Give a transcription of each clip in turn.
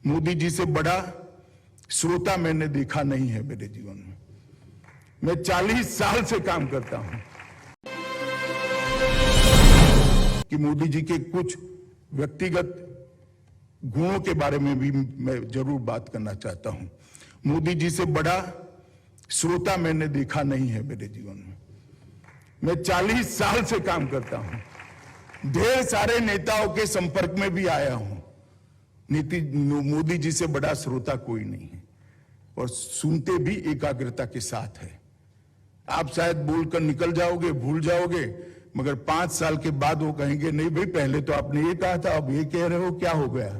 मोदी जी से बड़ा श्रोता मैंने देखा नहीं है मेरे जीवन में। मैं 40 साल से काम करता हूं कि मोदी जी के कुछ व्यक्तिगत गुणों के बारे में भी मैं जरूर बात करना चाहता हूं। मोदी जी से बड़ा श्रोता मैंने देखा नहीं है मेरे जीवन में। मैं 40 साल से काम करता हूं, ढेर सारे नेताओं के संपर्क में भी आया हूं। मोदी जी से बड़ा श्रोता कोई नहीं है और सुनते भी एकाग्रता के साथ है। आप शायद बोलकर निकल जाओगे, भूल जाओगे, मगर 5 साल के बाद वो कहेंगे नहीं भाई पहले तो आपने ये कहा था, अब ये कह रहे हो, क्या हो गया?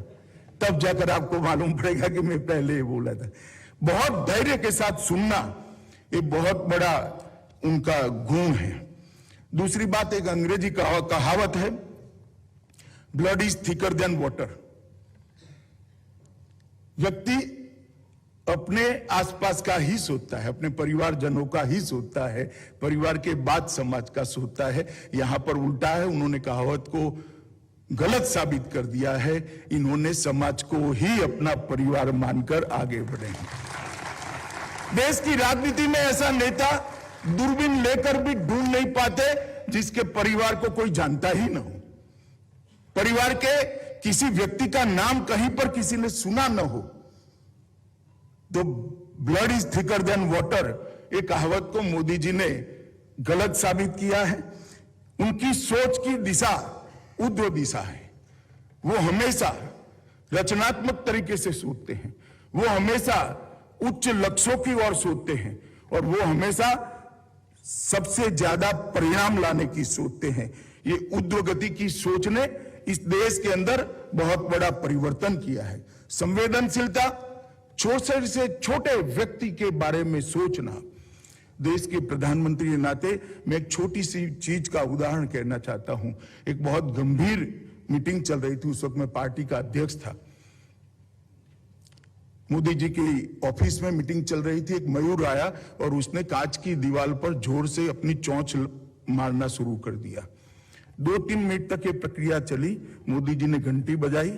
तब जाकर आपको मालूम पड़ेगा कि मैं पहले ये बोला था। बहुत धैर्य के साथ सुनना ये बहुत बड़ा उनका गुण है। दूसरी बात, एक अंग्रेजी कहावत है, blood is thicker than water. व्यक्ति अपने आसपास का ही सोचता है, अपने परिवारजनों का ही सोचता है, परिवार के बाद समाज का सोचता है। यहां पर उल्टा है, उन्होंने कहावत को गलत साबित कर दिया है। इन्होंने समाज को ही अपना परिवार मानकर आगे बढ़े हैं। देश की राजनीति में ऐसा नेता दूरबीन लेकर भी ढूंढ नहीं पाते जिसके परिवार को कोई जानता ही ना हो, परिवार के किसी व्यक्ति का नाम कहीं पर किसी ने सुना न हो। तो blood is thicker than water, ये कहावत को मोदी जी ने गलत साबित किया है। उनकी सोच की दिशा ऊर्ध्व दिशा है। वो हमेशा रचनात्मक तरीके से सोचते हैं, वो हमेशा उच्च लक्ष्यों की ओर सोचते हैं और वो हमेशा सबसे ज्यादा परिणाम लाने की सोचते हैं। ये ऊर्ध्व गति की सोच ने इस देश के अंदर बहुत बड़ा परिवर्तन किया है। संवेदनशीलता, छोटे से छोटे व्यक्ति के बारे में सोचना। देश के प्रधानमंत्री के नाते मैं एक छोटी सी चीज का उदाहरण कहना चाहता हूं। एक बहुत गंभीर मीटिंग चल रही थी, उस वक्त मैं पार्टी का अध्यक्ष था। मोदी जी की ऑफिस में मीटिंग चल रही थी। एक मयूर आया और उसने कांच की दीवार पर जोर से अपनी चोंच मारना शुरू कर दिया। 2-3 मिनट तक ये प्रक्रिया चली। मोदी जी ने घंटी बजाई,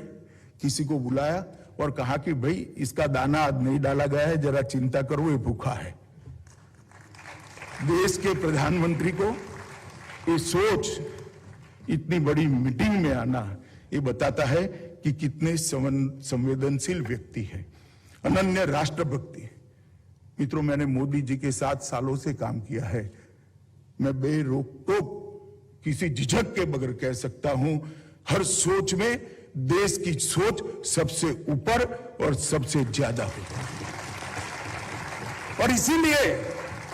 किसी को बुलाया और कहा कि भाई इसका दाना आज नहीं डाला गया है, जरा चिंता करो, ये भूखा है। देश के प्रधानमंत्री को ये सोच, इतनी बड़ी मीटिंग में आना, ये बताता है कि कितने संवेदनशील व्यक्ति है, अनन्य राष्ट्रभक्ति। मित्रों, मैंने मोदी जी के 7 सालों से काम किया है। मैं बेरोक-टोक किसी झिझक के बगैर कह सकता हूं, हर सोच में देश की सोच सबसे ऊपर और सबसे ज्यादा होती है। और इसीलिए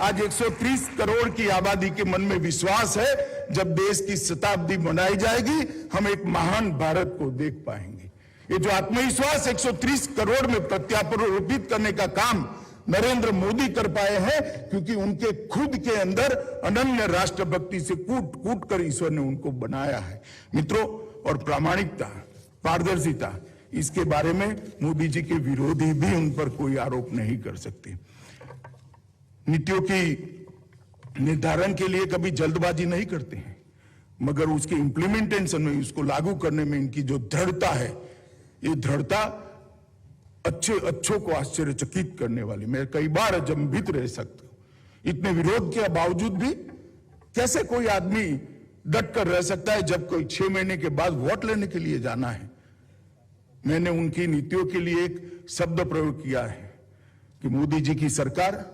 आज 130 करोड़ की आबादी के मन में विश्वास है, जब देश की शताब्दी मनाई जाएगी हम एक महान भारत को देख पाएंगे। ये जो आत्मविश्वास 130 करोड़ में प्रत्यारोपित करने का काम नरेंद्र मोदी कर पाए हैं, क्योंकि उनके खुद के अंदर अनन्य राष्ट्रभक्ति से कूट कूट कर ईश्वर ने उनको बनाया है। मित्रों, और प्रामाणिकता, पारदर्शिता, इसके बारे में मोदी जी के विरोधी भी उन पर कोई आरोप नहीं कर सकते। नीतियों की निर्धारण के लिए कभी जल्दबाजी नहीं करते हैं, मगर उसके इंप्लीमेंटेशन में, उसको लागू करने में इनकी जो दृढ़ता है, ये दृढ़ता अच्छों को आश्चर्यचकित करने वाली। मैं कई बार अचंभित रह सकता हूं, इतने विरोध के बावजूद भी कैसे कोई आदमी डट कर रह सकता है जब कोई 6 महीने के बाद वोट लेने के लिए जाना है। मैंने उनकी नीतियों के लिए एक शब्द प्रयोग किया है कि मोदी जी की सरकार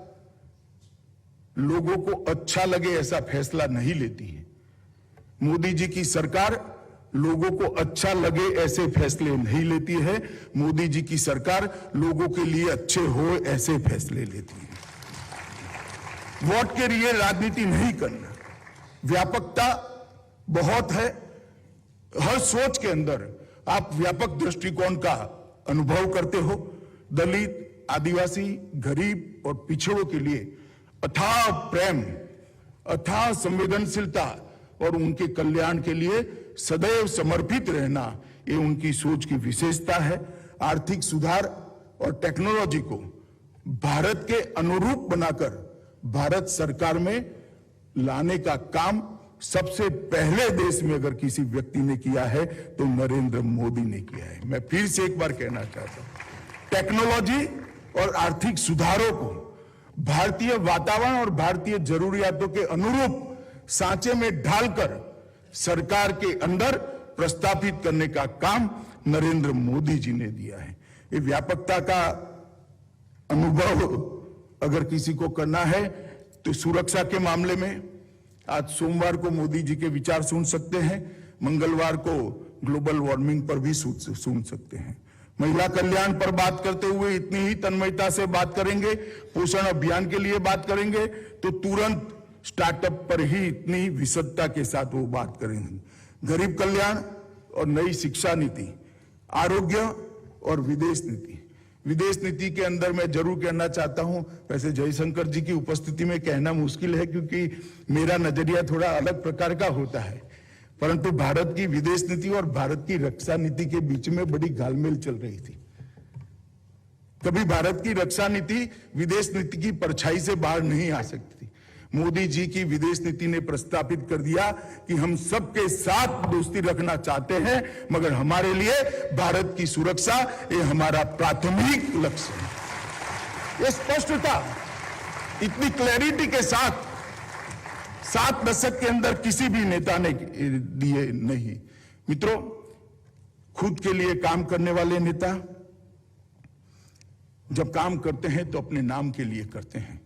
लोगों को अच्छा लगे ऐसा फैसला नहीं लेती है। मोदी जी की सरकार लोगों को अच्छा लगे ऐसे फैसले नहीं लेती है। मोदी जी की सरकार लोगों के लिए अच्छे हो ऐसे फैसले लेती है। वोट के लिए राजनीति नहीं करना। व्यापकता बहुत है, हर सोच के अंदर आप व्यापक दृष्टिकोण का अनुभव करते हो। दलित, आदिवासी, गरीब और पिछड़ों के लिए अथाह प्रेम, अथाह संवेदनशीलता और उनके कल्याण के लिए सदैव समर्पित रहना, ये उनकी सोच की विशेषता है। आर्थिक सुधार और टेक्नोलॉजी को भारत के अनुरूप बनाकर भारत सरकार में लाने का काम सबसे पहले देश में अगर किसी व्यक्ति ने किया है तो नरेंद्र मोदी ने किया है। मैं फिर से एक बार कहना चाहता हूं, टेक्नोलॉजी और आर्थिक सुधारों को भारतीय वातावरण और भारतीय जरूरियातों के अनुरूप सांचे में ढालकर सरकार के अंदर प्रस्थापित करने का काम नरेंद्र मोदी जी ने दिया है। ये व्यापकता का अनुभव अगर किसी को करना है तो सुरक्षा के मामले में आज सोमवार को मोदी जी के विचार सुन सकते हैं, मंगलवार को ग्लोबल वार्मिंग पर भी सुन सकते हैं। महिला कल्याण पर बात करते हुए इतनी ही तन्मयता से बात करेंगे, पोषण अभियान के लिए बात करेंगे तो तुरंत स्टार्टअप पर ही इतनी विशदता के साथ वो बात करेंगे। गरीब कल्याण और नई शिक्षा नीति, आरोग्य और विदेश नीति। विदेश नीति के अंदर मैं जरूर कहना चाहता हूं, वैसे जयशंकर जी की उपस्थिति में कहना मुश्किल है क्योंकि मेरा नजरिया थोड़ा अलग प्रकार का होता है, परंतु भारत की विदेश नीति और भारत की रक्षा नीति के बीच में बड़ी घालमेल चल रही थी। कभी भारत की रक्षा नीति विदेश नीति की परछाई से बाहर नहीं आ सकती थी। मोदी जी की विदेश नीति ने प्रस्तावित कर दिया कि हम सबके साथ दोस्ती रखना चाहते हैं, मगर हमारे लिए भारत की सुरक्षा ये हमारा प्राथमिक लक्ष्य है। ये स्पष्टता इतनी क्लैरिटी के साथ 7 दशक के अंदर किसी भी नेता ने दिए नहीं। मित्रों, खुद के लिए काम करने वाले नेता जब काम करते हैं तो अपने नाम के लिए करते हैं,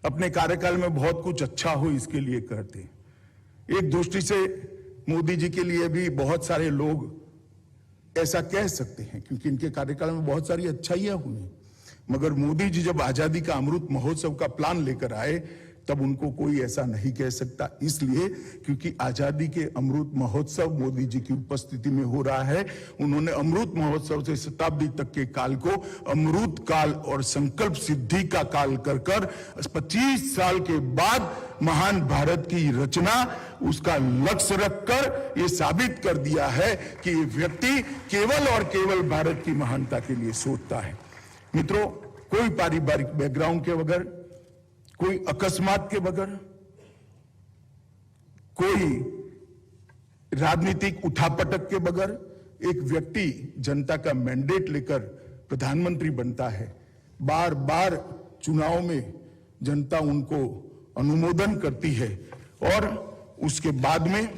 अपने कार्यकाल में बहुत कुछ अच्छा हो इसके लिए करते हैं। एक दृष्टि से मोदी जी के लिए भी बहुत सारे लोग ऐसा कह सकते हैं क्योंकि इनके कार्यकाल में बहुत सारी अच्छाइयां हुई, मगर मोदी जी जब आजादी का अमृत महोत्सव का प्लान लेकर आए तब उनको कोई ऐसा नहीं कह सकता, इसलिए क्योंकि आजादी के अमृत महोत्सव मोदी जी की उपस्थिति में हो रहा है। उन्होंने अमृत महोत्सव से शताब्दी तक के काल को अमृत काल और संकल्प सिद्धि का काल कर 25 साल के बाद महान भारत की रचना उसका लक्ष्य रखकर ये साबित कर दिया है कि ये व्यक्ति केवल और केवल भारत की महानता के लिए सोचता है। मित्रों, कोई पारिवारिक बैकग्राउंड के बगैर, कोई अकस्मात के बगैर, कोई राजनीतिक उठापटक के बगैर एक व्यक्ति जनता का मैंडेट लेकर प्रधानमंत्री बनता है। बार बार चुनाव में जनता उनको अनुमोदन करती है और उसके बाद में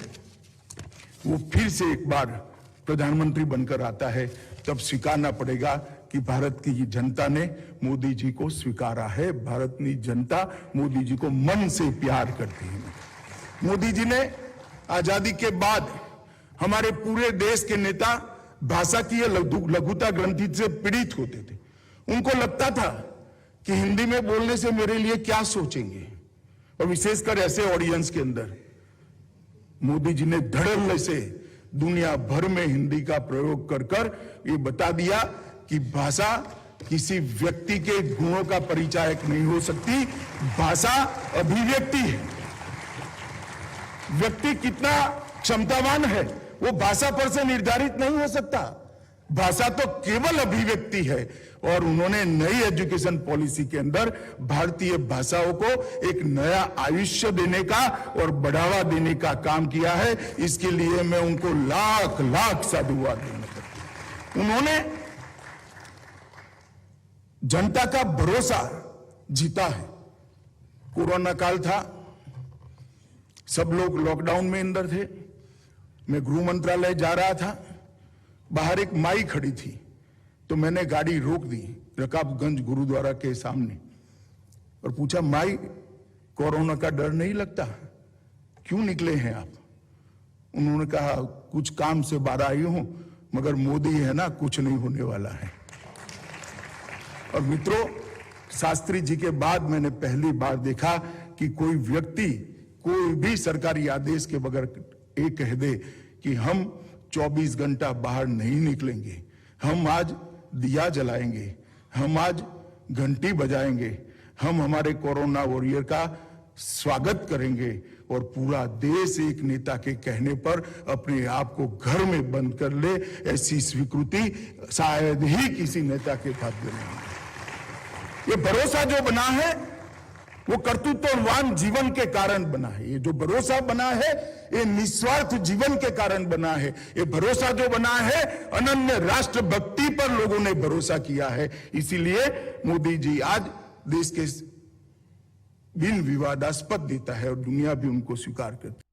वो फिर से एक बार प्रधानमंत्री बनकर आता है, तब स्वीकारना पड़ेगा कि भारत की जनता ने मोदी जी को स्वीकारा है। भारत की जनता मोदी जी को मन से प्यार करती है। मोदी जी ने आजादी के बाद हमारे पूरे देश के नेता भाषा की लघुता ग्रंथि से पीड़ित होते थे। उनको लगता था कि हिंदी में बोलने से मेरे लिए क्या सोचेंगे, और विशेषकर ऐसे ऑडियंस के अंदर मोदी जी ने धड़ल्ले से दुनिया भर में हिंदी का प्रयोग कर ये बता दिया कि भाषा किसी व्यक्ति के गुणों का परिचायक नहीं हो सकती, भाषा अभिव्यक्ति है। व्यक्ति कितना क्षमतावान है वो भाषा पर से निर्धारित नहीं हो सकता, भाषा तो केवल अभिव्यक्ति है। और उन्होंने नई एजुकेशन पॉलिसी के अंदर भारतीय भाषाओं को एक नया आयुष्य देने का और बढ़ावा देने का काम किया है। इसके लिए मैं उनको लाख लाख साधुवाद देना चाहता हूं। उन्होंने जनता का भरोसा जीता है। कोरोना काल था, सब लोग लॉकडाउन में अंदर थे, मैं गृह मंत्रालय जा रहा था, बाहर एक माई खड़ी थी तो मैंने गाड़ी रोक दी रकाबगंज गुरुद्वारा के सामने और पूछा, माई कोरोना का डर नहीं लगता, क्यों निकले हैं आप? उन्होंने कहा, कुछ काम से बाहर आई हूं, मगर मोदी है ना, कुछ नहीं होने वाला है। और मित्रों, शास्त्री जी के बाद मैंने पहली बार देखा कि कोई व्यक्ति कोई भी सरकारी आदेश के बगैर ये कह दे कि हम 24 घंटा बाहर नहीं निकलेंगे, हम आज दिया जलाएंगे, हम आज घंटी बजाएंगे, हम हमारे कोरोना वॉरियर का स्वागत करेंगे और पूरा देश एक नेता के कहने पर अपने आप को घर में बंद कर ले, ऐसी स्वीकृति शायद ही किसी नेता के भाग्य में है। ये भरोसा जो बना है वो कर्तृत्ववान जीवन के कारण बना है। ये जो भरोसा बना है ये निस्वार्थ जीवन के कारण बना है। ये भरोसा जो बना है अनन्य राष्ट्र भक्ति पर पर लोगों ने भरोसा किया है। इसीलिए मोदी जी आज देश के बिन विवादास्पद नेता है और दुनिया भी उनको स्वीकार करती है।